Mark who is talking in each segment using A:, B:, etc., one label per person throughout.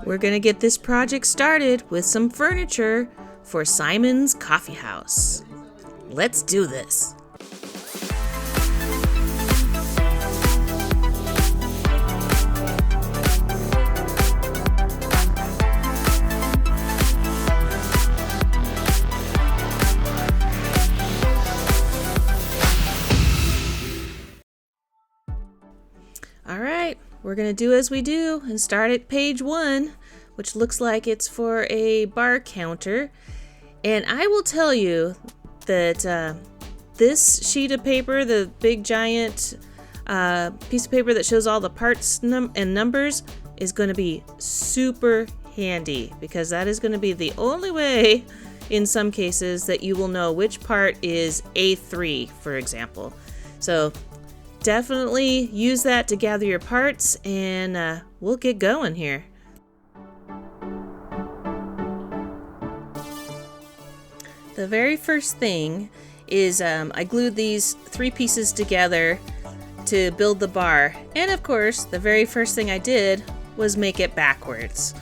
A: We're going to get this project started with some furniture for Simon's Coffee House. Let's do this. Alright, we're going to do as we do and start at page 1, which looks like it's for a bar counter. And I will tell you that this sheet of paper, the big giant piece of paper that shows all the parts and numbers, is going to be super handy, because that is going to be the only way in some cases that you will know which part is A3, for example. So definitely use that to gather your parts, and we'll get going here. The very first thing is I glued these 3 pieces together to build the bar. And of course, the very first thing I did was make it backwards.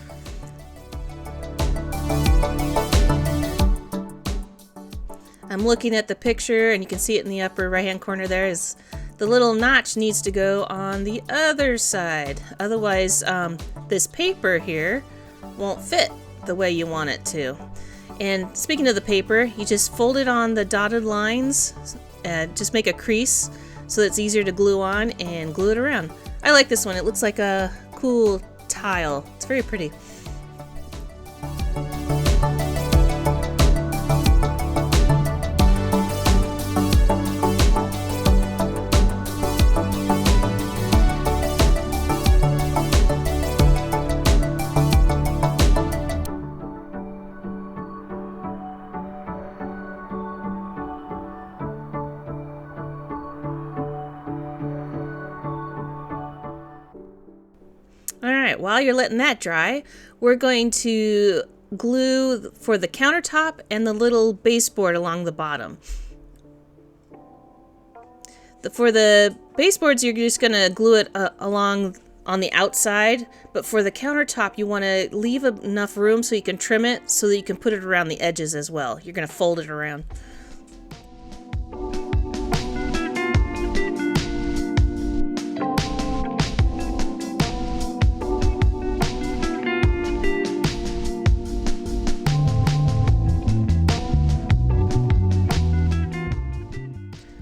A: I'm looking at the picture, and you can see it in the upper right-hand corner there. Is the little notch needs to go on the other side. Otherwise, this paper here won't fit the way you want it to. And speaking of the paper, you just fold it on the dotted lines, just make a crease so that it's easier to glue on, and glue it around. I like this one. It looks like a cool tile. It's very pretty. Alright, while you're letting that dry, we're going to glue for the countertop and the little baseboard along the bottom. For the baseboards, you're just going to glue it along on the outside, but for the countertop, you want to leave enough room so you can trim it so that you can put it around the edges as well. You're going to fold it around.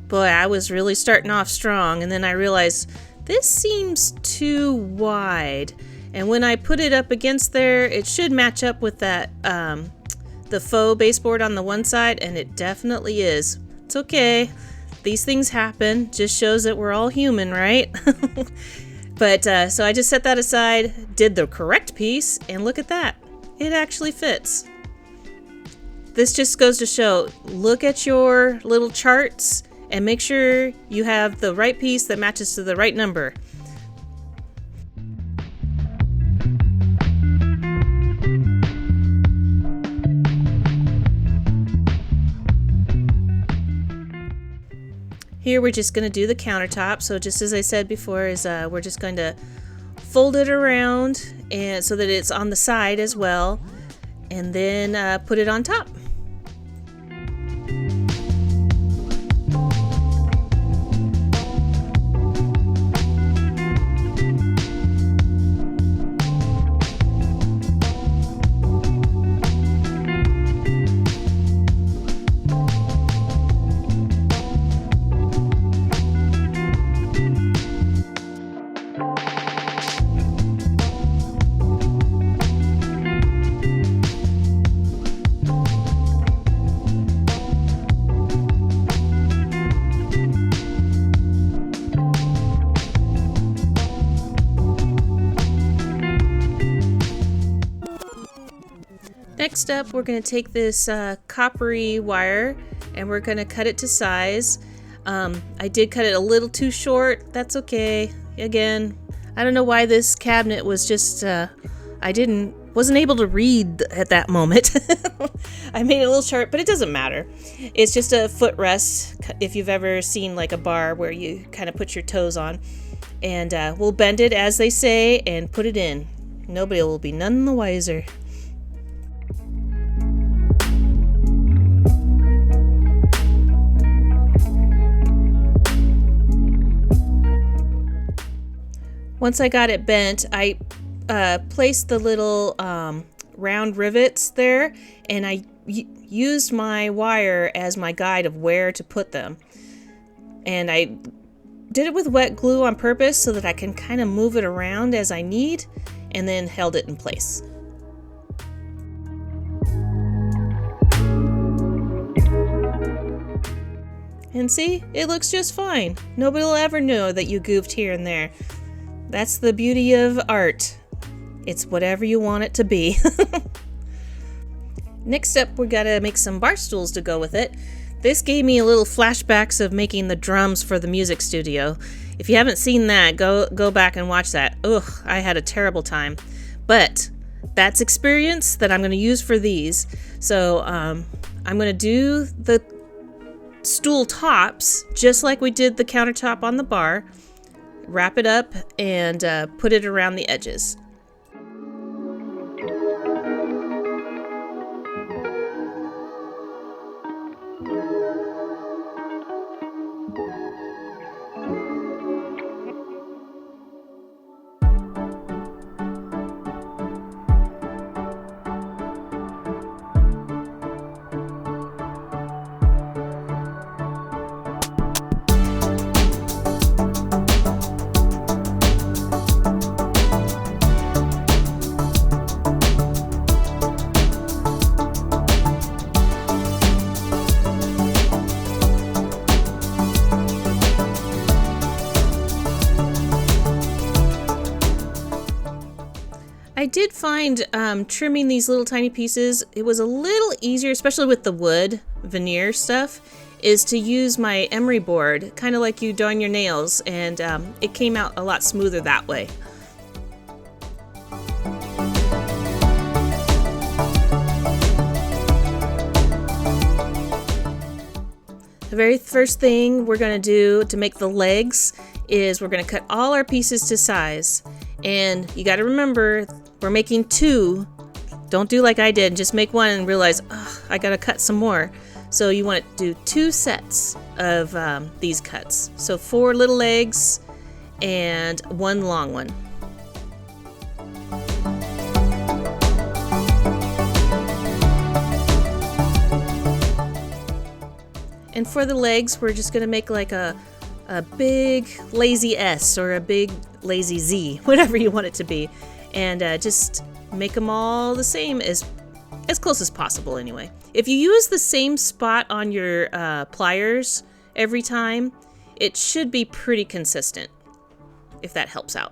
A: Boy, I was really starting off strong, and then I realized this seems too wide. And when I put it up against there, it should match up with that the faux baseboard on the one side, and it definitely is. It's okay. These things happen. Just shows that we're all human, right? But so I just set that aside, did the correct piece, and look at that. It actually fits. This just goes to show, look at your little charts and make sure you have the right piece that matches to the right number. Here we're just going to do the countertop. So just as I said before, is we're just going to fold it around and so that it's on the side as well, and then put it on top. Next up, we're going to take this coppery wire and we're going to cut it to size. I did cut it a little too short. That's okay. Again, I don't know why this cabinet was just, wasn't able to read at that moment. I made it a little short, but it doesn't matter. It's just a footrest, if you've ever seen like a bar where you kind of put your toes on. And we'll bend it as they say and put it in. Nobody will be none the wiser. Once I got it bent, I placed the little round rivets there, and I used my wire as my guide of where to put them. And I did it with wet glue on purpose so that I can kind of move it around as I need, and then held it in place. And see, it looks just fine. Nobody will ever know that you goofed here and there. That's the beauty of art. It's whatever you want it to be. Next up, we gotta make some bar stools to go with it. This gave me a little flashbacks of making the drums for the music studio. If you haven't seen that, go back and watch that. Ugh, I had a terrible time. But that's experience that I'm gonna use for these. So I'm gonna do the stool tops just like we did the countertop on the bar. Wrap it up and put it around the edges. I did find trimming these little tiny pieces, it was a little easier, especially with the wood veneer stuff, is to use my emery board, kind of like you do on your nails, and it came out a lot smoother that way. The very first thing we're going to do to make the legs is we're going to cut all our pieces to size. And you got to remember, we're making two. Don't do like I did and just make one and realize, oh, I got to cut some more. So you want to do two sets of these cuts. So 4 little legs and 1 long one. And for the legs, we're just going to make like a big lazy S or a big lazy Z, whatever you want it to be. And just make them all the same, as close as possible anyway. If you use the same spot on your pliers every time, it should be pretty consistent, if that helps out.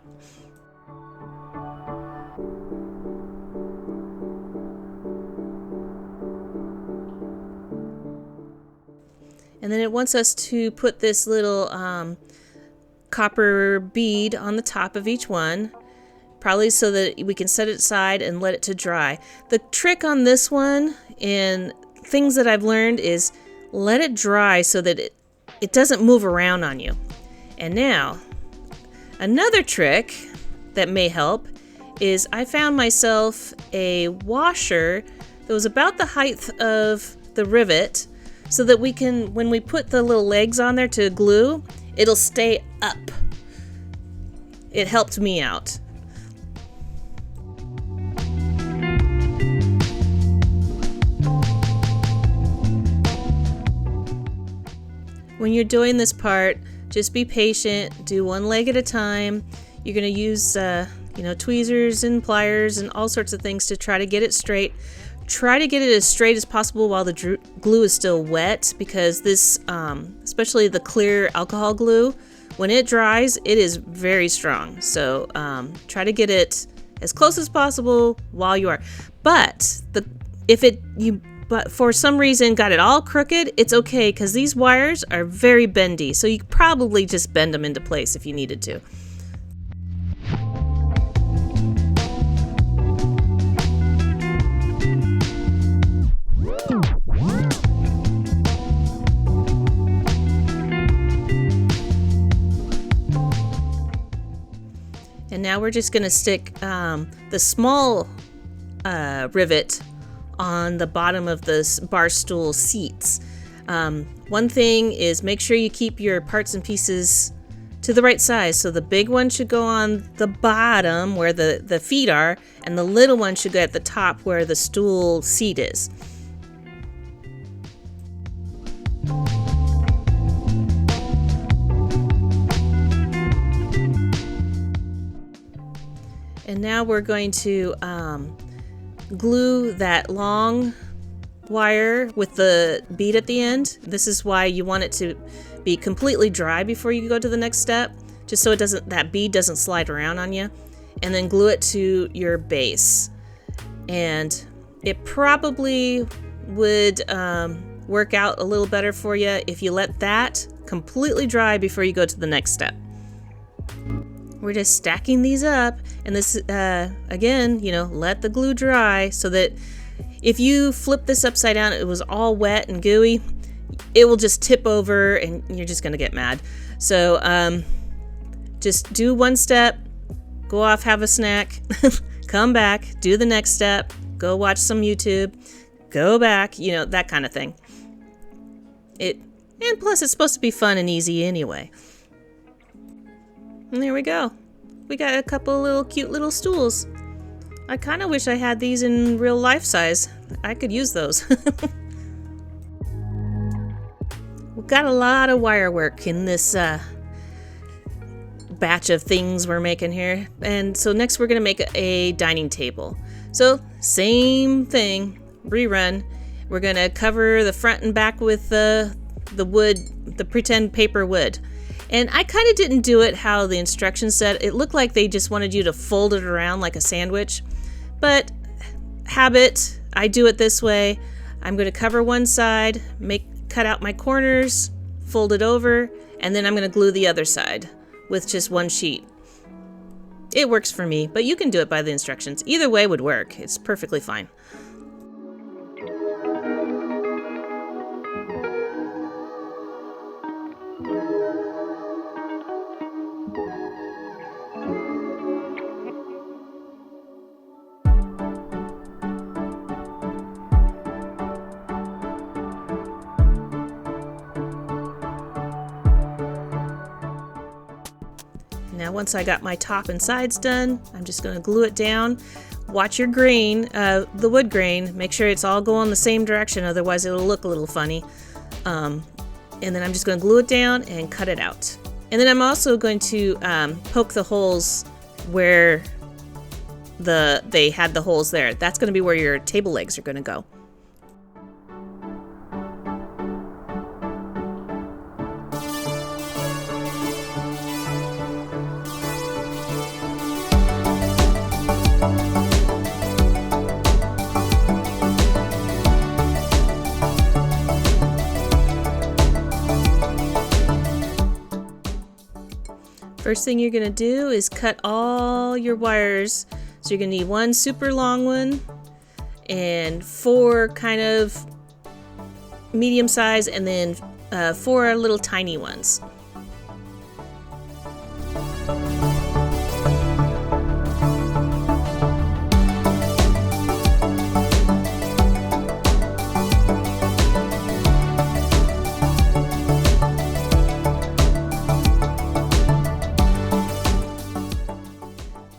A: And then it wants us to put this little copper bead on the top of each one, probably so that we can set it aside and let it to dry. The trick on this one and things that I've learned is let it dry so that it doesn't move around on you. And now, another trick that may help is I found myself a washer that was about the height of the rivet, so that we can, when we put the little legs on there to glue, it'll stay up. It helped me out. When you're doing this part, just be patient, do one leg at a time. You're going to use tweezers and pliers and all sorts of things to try to get it straight. Try to get it as straight as possible while the glue is still wet, because this, especially the clear alcohol glue, when it dries, it is very strong. So try to get it as close as possible while you are. But but for some reason got it all crooked, it's okay, because these wires are very bendy. So you could probably just bend them into place if you needed to. And now we're just going to stick the small rivet on the bottom of the bar stool seats. One thing is make sure you keep your parts and pieces to the right size. So the big one should go on the bottom where the feet are, and the little one should go at the top where the stool seat is. And now we're going to glue that long wire with the bead at the end. This is why you want it to be completely dry before you go to the next step, just so that bead doesn't slide around on you. And then glue it to your base. And it probably would work out a little better for you if you let that completely dry before you go to the next step. We're just stacking these up, and this again, let the glue dry so that if you flip this upside down, it was all wet and gooey, it will just tip over and you're just gonna get mad. So just do one step, go off, have a snack, come back, do the next step, go watch some YouTube, go back, that kind of thing. And plus it's supposed to be fun and easy anyway. And there we go. We got a couple little cute little stools. I kind of wish I had these in real life size. I could use those. We've got a lot of wire work in this batch of things we're making here. And so next we're going to make a dining table. So same thing, rerun. We're going to cover the front and back with the wood, the pretend paper wood. And I kind of didn't do it how the instructions said. It looked like they just wanted you to fold it around like a sandwich. But habit, I do it this way. I'm going to cover one side, cut out my corners, fold it over, and then I'm going to glue the other side with just one sheet. It works for me, but you can do it by the instructions. Either way would work. It's perfectly fine. Now once I got my top and sides done, I'm just going to glue it down. Watch your grain, the wood grain. Make sure it's all going the same direction, otherwise it'll look a little funny. And then I'm just going to glue it down and cut it out. And then I'm also going to poke the holes where they had the holes there. That's going to be where your table legs are going to go. First thing you're going to do is cut all your wires. So you're going to need one super long one and 4 kind of medium size, and then 4 little tiny ones.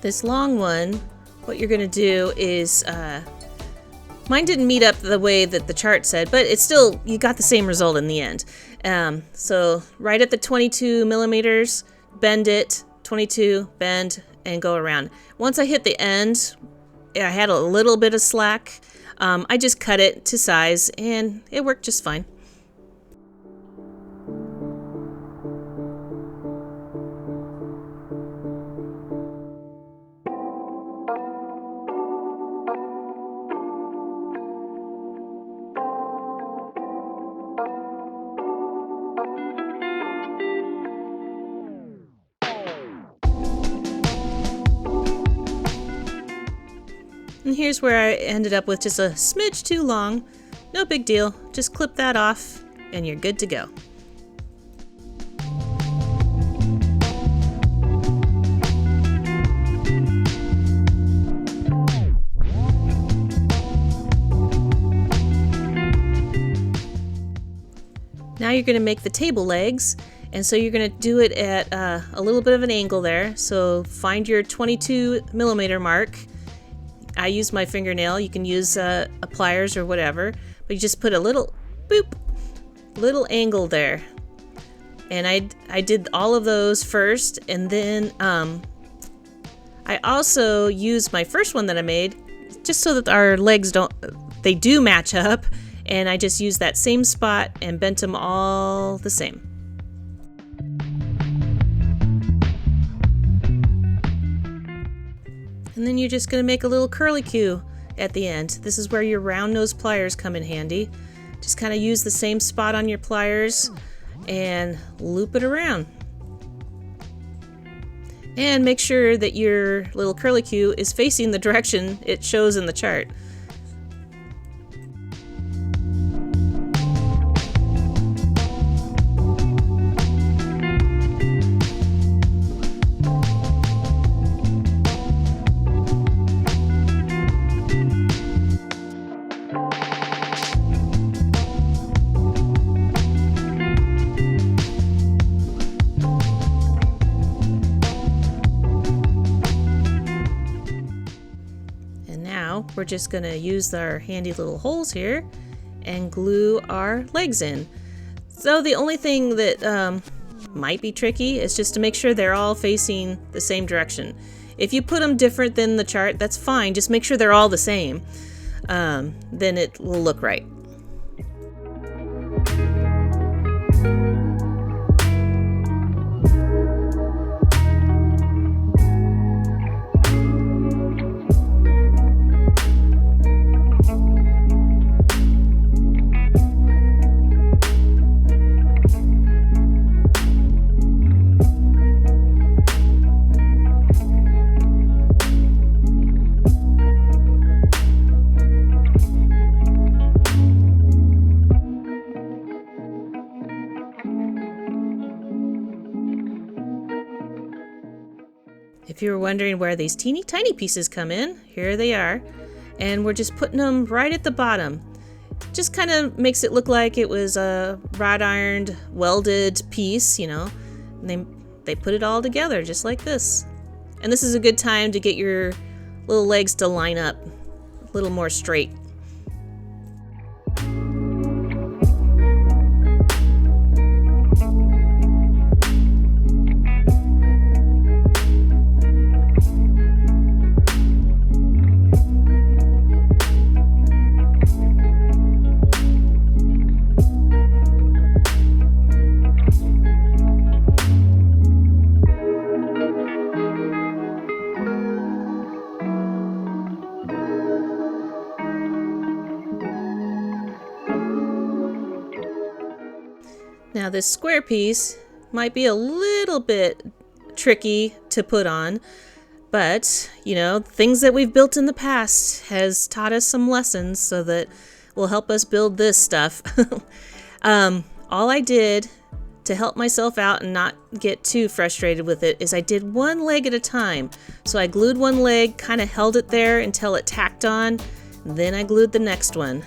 A: This long one, what you're going to do is, mine didn't meet up the way that the chart said, but it's still, you got the same result in the end. So right at the 22 millimeters, bend it, 22, bend, and go around. Once I hit the end, I had a little bit of slack. I just cut it to size, and it worked just fine. And here's where I ended up with just a smidge too long. No big deal. Just clip that off and you're good to go. you're going to make the table legs. And so you're going to do it at a little bit of an angle there. So find your 22mm mark. I use my fingernail. You can use a pliers or whatever. But you just put a little, boop, little angle there. And I did all of those first. And then I also used my first one that I made just so that our legs they do match up. And I just used that same spot and bent them all the same. And then you're just going to make a little curlicue at the end. This is where your round nose pliers come in handy. Just kind of use the same spot on your pliers and loop it around. And make sure that your little curlicue is facing the direction it shows in the chart. We're just going to use our handy little holes here and glue our legs in. So the only thing that might be tricky is just to make sure they're all facing the same direction. If you put them different than the chart, that's fine. Just make sure they're all the same. Then it will look right. If you were wondering where these teeny tiny pieces come in, here they are. And we're just putting them right at the bottom. Just kind of makes it look like it was a wrought ironed, welded piece, you know. And they put it all together just like this. And this is a good time to get your little legs to line up a little more straight. Now this square piece might be a little bit tricky to put on, but you know, things that we've built in the past has taught us some lessons so that will help us build this stuff. All I did to help myself out and not get too frustrated with it is I did one leg at a time. So I glued one leg, kind of held it there until it tacked on, then I glued the next one.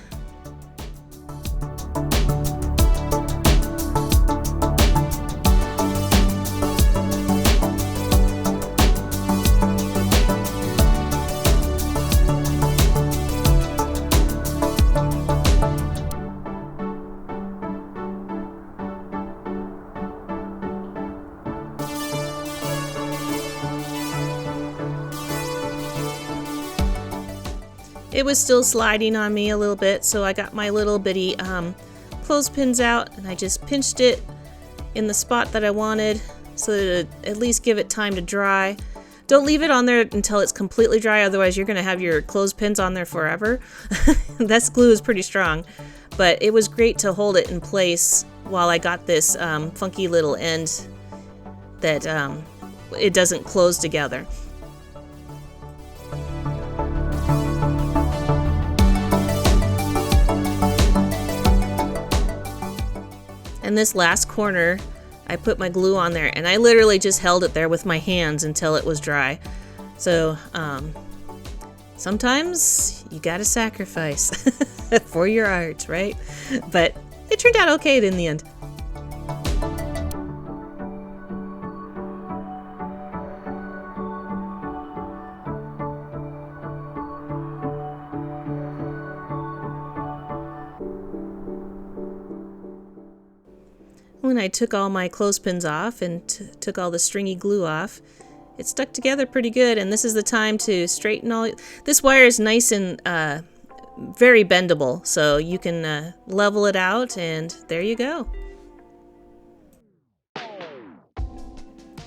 A: It was still sliding on me a little bit, so I got my little bitty clothespins out and I just pinched it in the spot that I wanted so that at least give it time to dry. Don't leave it on there until it's completely dry, otherwise you're going to have your clothespins on there forever. That glue is pretty strong, but it was great to hold it in place while I got this funky little end that it doesn't close together. And this last corner, I put my glue on there and I literally just held it there with my hands until it was dry. So sometimes you gotta sacrifice for your art, right? But it turned out okay in the end. when I took all my clothespins off and took all the stringy glue off, it stuck together pretty good, and this is the time to straighten all. This wire is nice and very bendable, so you can level it out, and there you go.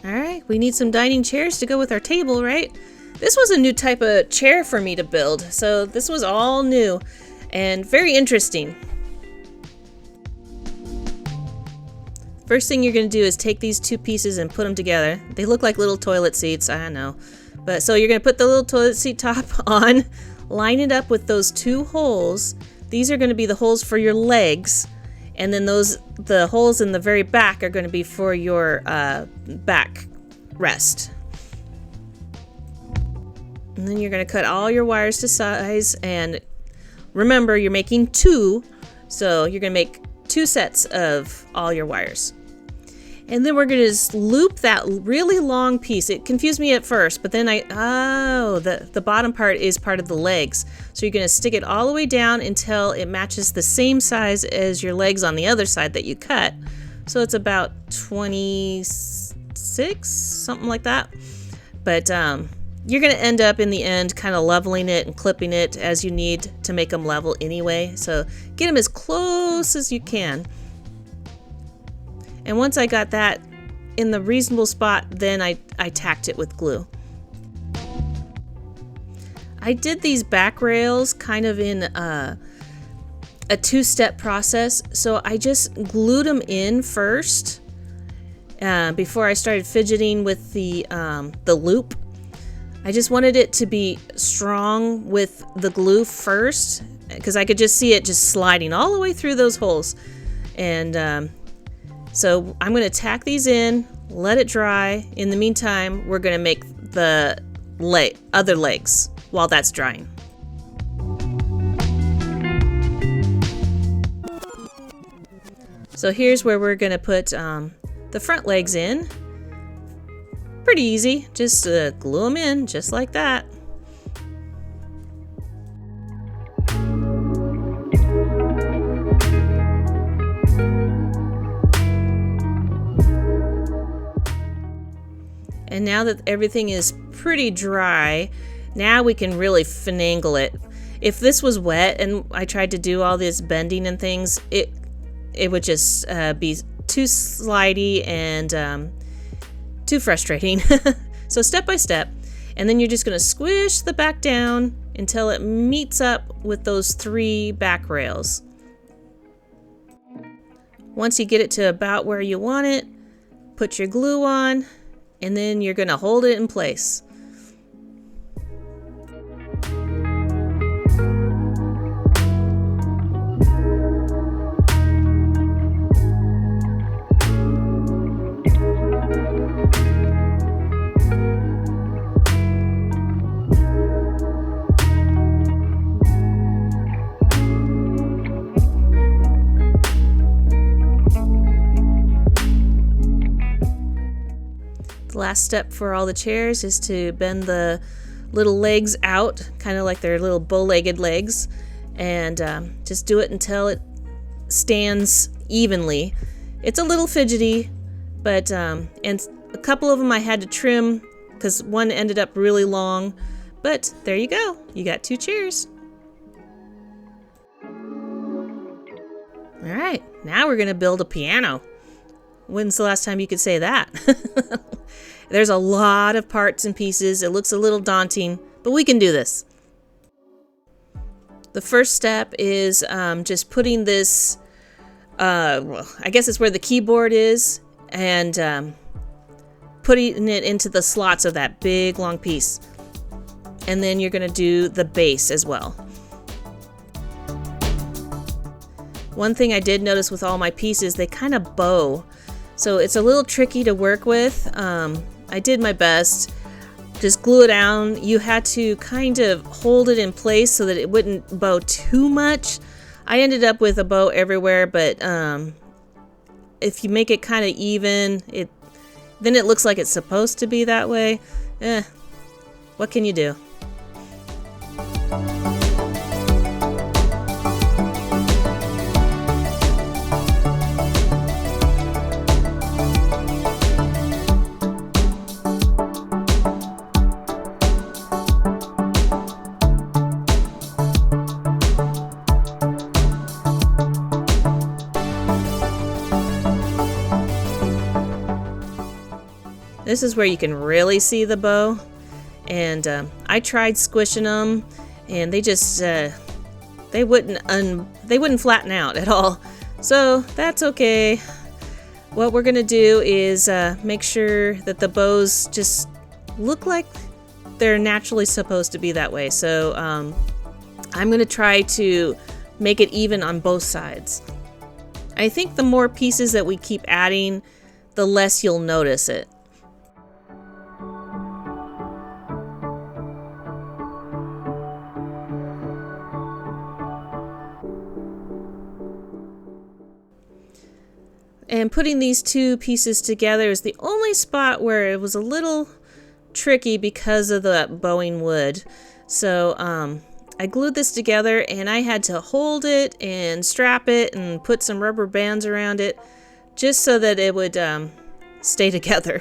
A: Alright, we need some dining chairs to go with our table, right? This was a new type of chair for me to build, so this was all new and very interesting. First thing you're going to do is take these two pieces and put them together. They look like little toilet seats, I know. But so you're going to put the little toilet seat top on, line it up with those two holes. These are going to be the holes for your legs, and then the holes in the very back are going to be for your back rest. And then you're going to cut all your wires to size, and remember you're making two, so you're going to make 2 sets of all your wires. And then we're going to just loop that really long piece. It confused me at first, but then the bottom part is part of the legs. So you're going to stick it all the way down until it matches the same size as your legs on the other side that you cut. So it's about 26, something like that. But you're going to end up in the end kind of leveling it and clipping it as you need to make them level anyway. So get them as close as you can. And once I got that in the reasonable spot, then I tacked it with glue. I did these back rails kind of in a 2-step process. So I just glued them in first before I started fidgeting with the loop. I just wanted it to be strong with the glue first, because I could just see it just sliding all the way through those holes. And so I'm going to tack these in, let it dry. In the meantime, we're going to make the other legs while that's drying. So here's where we're going to put the front legs in. Pretty easy, just glue them in just like that. And now that everything is pretty dry, now we can really finagle it. If this was wet and I tried to do all this bending and things, it would just be too slidey and too frustrating. So step by step, and then you're just going to squish the back down until it meets up with those 3 back rails. Once you get it to about where you want it, put your glue on, and then you're going to hold it in place. The last step for all the chairs is to bend the little legs out, kind of like their little bow-legged legs, and just do it until it stands evenly. It's a little fidgety, but and a couple of them I had to trim because one ended up really long, but there you go. You got 2 chairs. All right, now we're gonna build a piano. When's the last time you could say that? There's a lot of parts and pieces. It looks a little daunting, but we can do this. The first step is just putting this, I guess it's where the keyboard is, and putting it into the slots of that big long piece. And then you're going to do the bass as well. One thing I did notice with all my pieces, they kind of bow. So it's a little tricky to work with. I did my best. Just glue it down. You had to kind of hold it in place so that it wouldn't bow too much. I ended up with a bow everywhere, but if you make it kind of even, then it looks like it's supposed to be that way. What can you do? This is where you can really see the bow. And I tried squishing them, and they just they wouldn't flatten out at all. So that's okay. What we're gonna do is make sure that the bows just look like they're naturally supposed to be that way. So I'm gonna try to make it even on both sides. I think the more pieces that we keep adding, the less you'll notice it. And putting these two pieces together is the only spot where it was a little tricky because of the bowing wood. So I glued this together, and I had to hold it and strap it and put some rubber bands around it just so that it would stay together.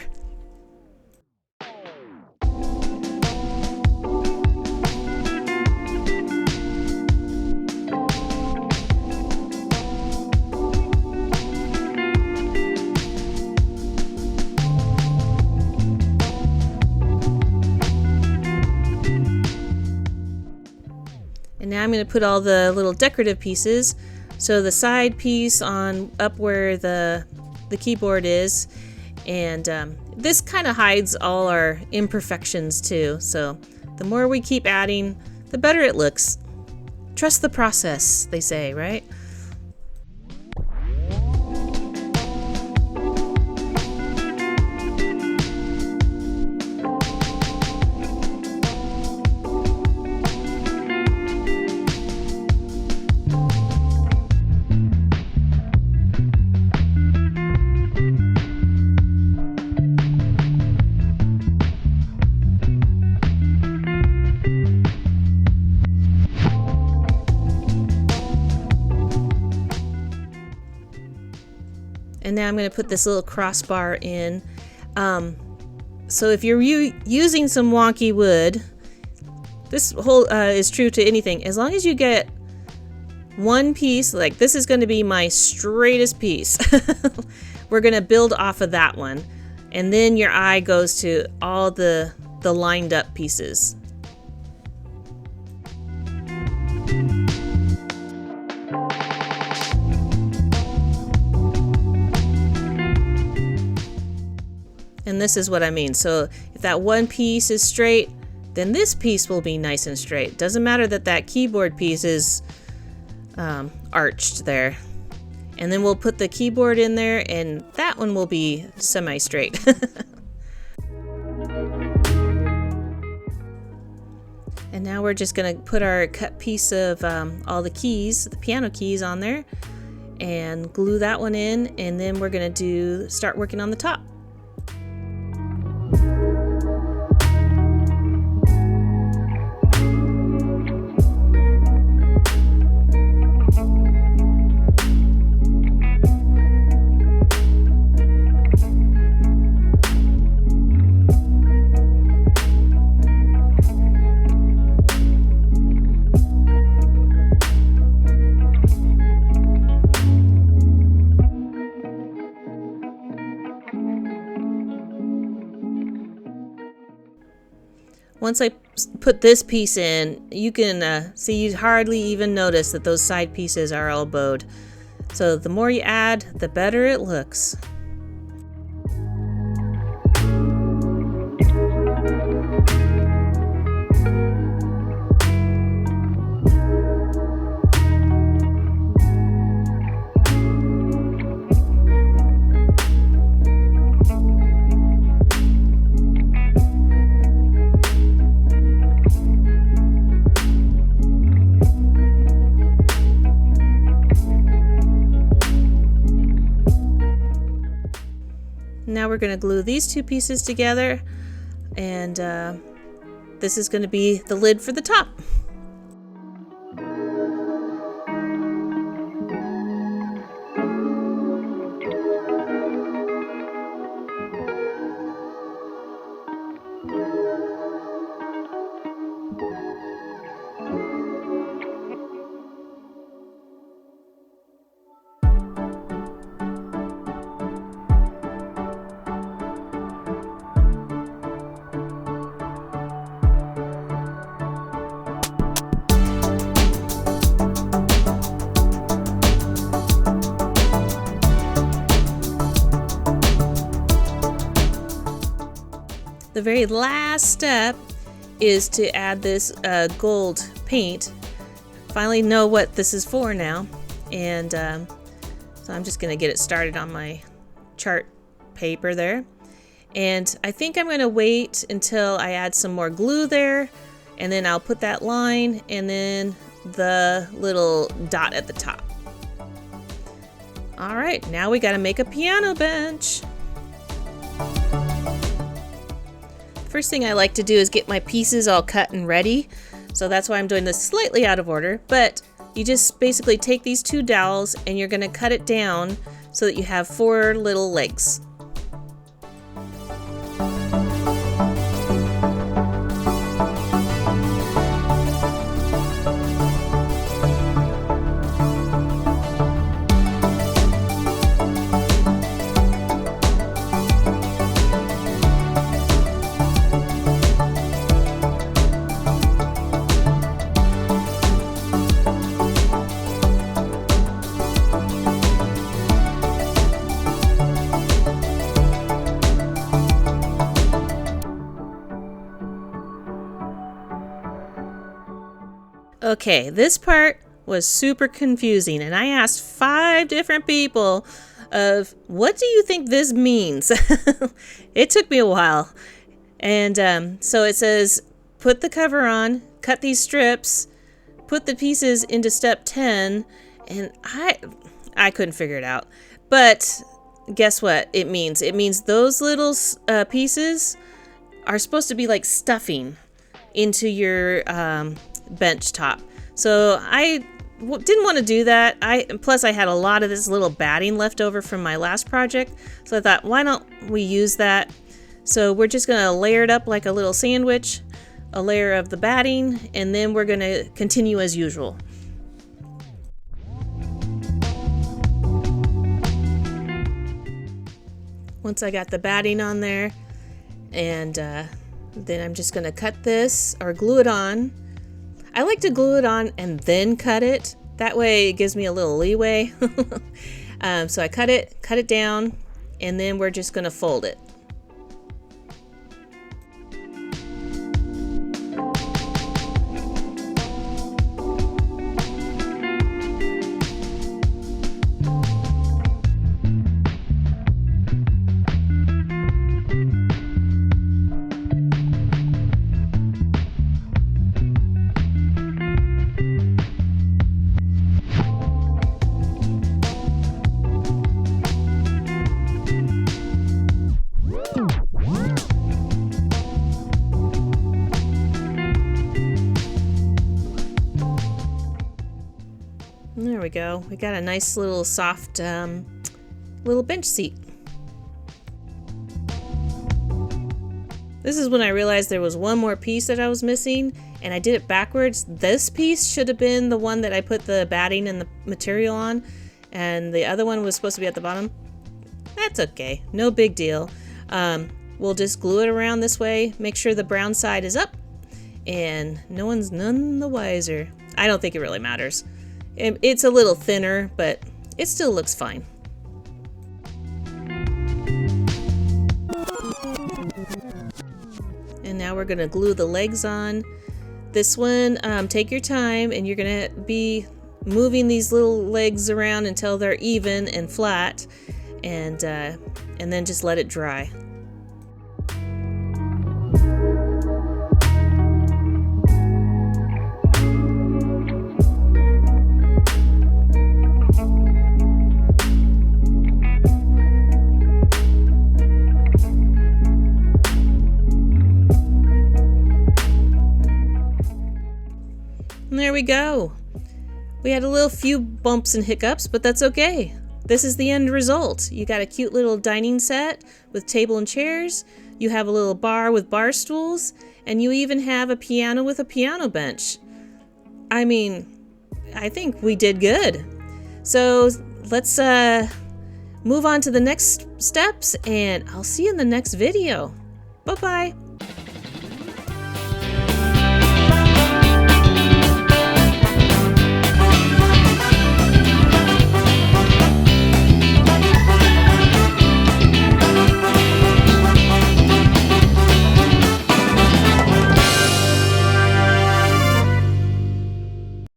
A: And now I'm going to put all the little decorative pieces. So the side piece on up where the keyboard is, and this kind of hides all our imperfections too. So the more we keep adding, the better it looks. Trust the process, they say, right? And now I'm going to put this little crossbar in. So if you're using some wonky wood, this whole is true to anything. As long as you get one piece, like this is going to be my straightest piece. We're going to build off of that one. And then your eye goes to all the lined up pieces. And this is what I mean. So if that one piece is straight, then this piece will be nice and straight. Doesn't matter that that keyboard piece is arched there. And then we'll put the keyboard in there, and that one will be semi-straight. And now we're just gonna put our cut piece of all the keys, the piano keys on there, and glue that one in, and then we're gonna start working on the top. Once I put this piece in, you can see you hardly even notice that those side pieces are all bowed. So the more you add, the better it looks. Now we're going to glue these two pieces together, and this is going to be the lid for the top. The very last step is to add this gold paint. Finally know what this is for now, and so I'm just gonna get it started on my chart paper there. And I think I'm gonna wait until I add some more glue there, and then I'll put that line and then the little dot at the top. All right, now we gotta make a piano bench. First thing I like to do is get my pieces all cut and ready. So that's why I'm doing this slightly out of order, but you just basically take these two dowels and you're gonna cut it down so that you have 4 little legs. Okay, this part was super confusing, and I asked 5 different people of what do you think this means? It took me a while. And so it says put the cover on, cut these strips, put the pieces into step 10, and I couldn't figure it out. But guess what it means? It means those little pieces are supposed to be like stuffing into your bench top. So I didn't want to do that. Plus I had a lot of this little batting left over from my last project, so I thought, why don't we use that? So we're just gonna layer it up like a little sandwich, a layer of the batting, and then we're gonna continue as usual. Once I got the batting on there, and then I'm just gonna cut this or glue it on. I like to glue it on and then cut it. That way it gives me a little leeway. So I cut it down, and then we're just gonna fold it. There we go. We got a nice little soft little bench seat. This is when I realized there was one more piece that I was missing, and I did it backwards. This piece should have been the one that I put the batting and the material on, and the other one was supposed to be at the bottom. That's okay. No big deal. We'll just glue it around this way, make sure the brown side is up, and no one's none the wiser. I don't think it really matters. It's a little thinner, but it still looks fine. And now we're gonna glue the legs on. This one, take your time, and you're gonna be moving these little legs around until they're even and flat, and then just let it dry. And there we go. We had a few bumps and hiccups, but that's okay. This is the end result. You got a cute little dining set with table and chairs. You have a little bar with bar stools, and you even have a piano with a piano bench. I mean, I think we did good. So let's move on to the next steps, and I'll see you in the next video. Bye-bye.